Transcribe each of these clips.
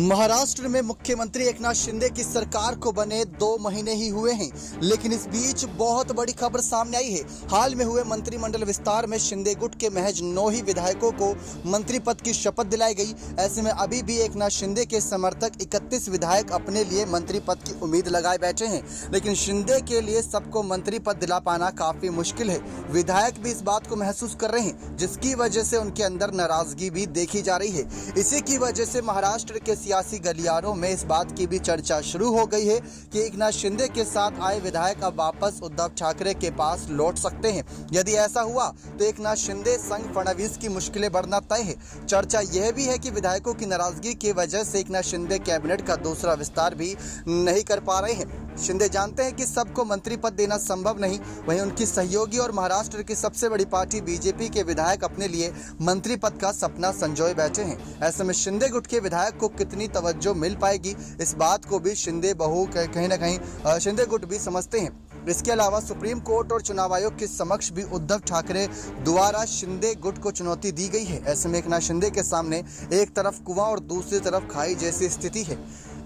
महाराष्ट्र में मुख्यमंत्री एकनाथ शिंदे की सरकार को बने 2 महीने ही हुए हैं, लेकिन इस बीच बहुत बड़ी खबर सामने आई है। हाल में हुए मंत्रिमंडल विस्तार में शिंदे गुट के महज 9 ही विधायकों को मंत्री पद की शपथ दिलाई गई। ऐसे में अभी भी एकनाथ शिंदे के समर्थक 31 विधायक अपने लिए मंत्री पद की उम्मीद लगाए बैठे हैं, लेकिन शिंदे के लिए सबको मंत्री पद दिला पाना काफी मुश्किल है। विधायक भी इस बात को महसूस कर रहे हैं, जिसकी वजह से उनके अंदर नाराजगी भी देखी जा रही है। इसी की वजह से महाराष्ट्र के सियासी गलियारों में इस बात की भी चर्चा शुरू हो गई है कि एकनाथ शिंदे के साथ आए विधायक अब वापस उद्धव ठाकरे के पास लौट सकते हैं। यदि ऐसा हुआ तो एकनाथ शिंदे संग फडणवीस की मुश्किलें बढ़ना तय है। चर्चा यह भी है कि विधायकों की नाराजगी की वजह से एकनाथ शिंदे कैबिनेट का दूसरा विस्तार भी नहीं कर पा रहे हैं। शिंदे जानते हैं कि सबको मंत्री पद देना संभव नहीं, वहीं उनकी सहयोगी और महाराष्ट्र की सबसे बड़ी पार्टी बीजेपी के विधायक अपने लिए मंत्री पद का सपना संजोए बैठे हैं। ऐसे में शिंदे गुट के विधायक को कितनी तवज्जो मिल पाएगी, इस बात को भी शिंदे बहू कहीं ना कहीं शिंदे गुट भी समझते हैं। इसके अलावा सुप्रीम कोर्ट और चुनाव आयोग के समक्ष भी उद्धव ठाकरे द्वारा शिंदे गुट को चुनौती दी गई है। ऐसे में एकनाथ शिंदे के सामने एक तरफ कुआं और दूसरी तरफ खाई जैसी स्थिति है।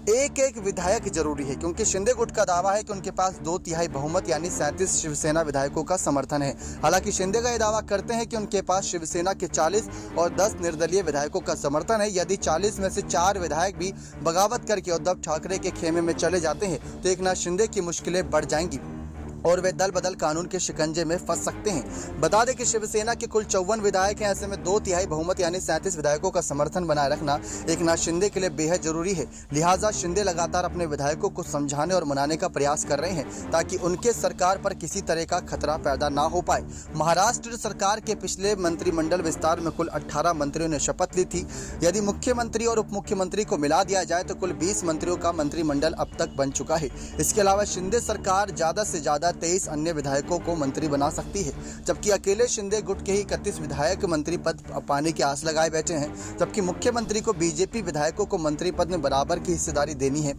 एक विधायक जरूरी है, क्योंकि शिंदे गुट का दावा है कि उनके पास 2/3 बहुमत यानी 37 शिवसेना विधायकों का समर्थन है। हालांकि शिंदे का यह दावा करते हैं कि उनके पास शिवसेना के 40 और 10 निर्दलीय विधायकों का समर्थन है। यदि 40 में से 4 विधायक भी बगावत करके उद्धव ठाकरे के खेमे में चले जाते हैं तो एकनाथ शिंदे की मुश्किलें बढ़ जाएंगी और वे दल बदल कानून के शिकंजे में फंस सकते हैं। बता दें कि शिवसेना के कुल 54 विधायक हैं। ऐसे में 2/3 बहुमत यानी 37 विधायकों का समर्थन बनाए रखना एकनाथ शिंदे के लिए बेहद जरूरी है। लिहाजा शिंदे लगातार अपने विधायकों को समझाने और मनाने का प्रयास कर रहे हैं ताकि उनके सरकार पर किसी तरह का खतरा पैदा ना हो पाए। महाराष्ट्र सरकार के पिछले मंत्रिमंडल विस्तार में कुल 18 मंत्रियों ने शपथ ली थी। यदि मुख्यमंत्री और उप मुख्यमंत्री को मिला दिया जाए तो कुल 20 मंत्रियों का मंत्रिमंडल अब तक बन चुका है। इसके अलावा शिंदे सरकार ज्यादा से ज्यादा 23 अन्य विधायकों को मंत्री बना सकती है, जबकि अकेले शिंदे गुट के ही 31 विधायक मंत्री पद पाने की आस लगाए बैठे हैं। जबकि मुख्यमंत्री को बीजेपी विधायकों को मंत्री पद में बराबर की हिस्सेदारी देनी है।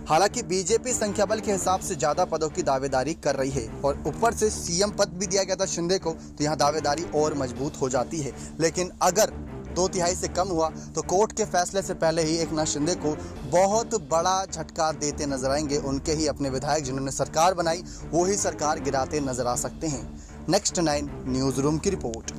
हालांकि बीजेपी संख्या बल के हिसाब से ज्यादा पदों की दावेदारी कर रही है और ऊपर से सीएम पद भी दिया गया था शिंदे को, तो यहाँ दावेदारी और मजबूत हो जाती है। लेकिन अगर 2/3 से कम हुआ तो कोर्ट के फैसले से पहले ही एकनाथ शिंदे को बहुत बड़ा झटका देते नजर आएंगे। उनके ही अपने विधायक जिन्होंने सरकार बनाई वो ही सरकार गिराते नजर आ सकते हैं। नेक्स्ट 9 न्यूज रूम की रिपोर्ट।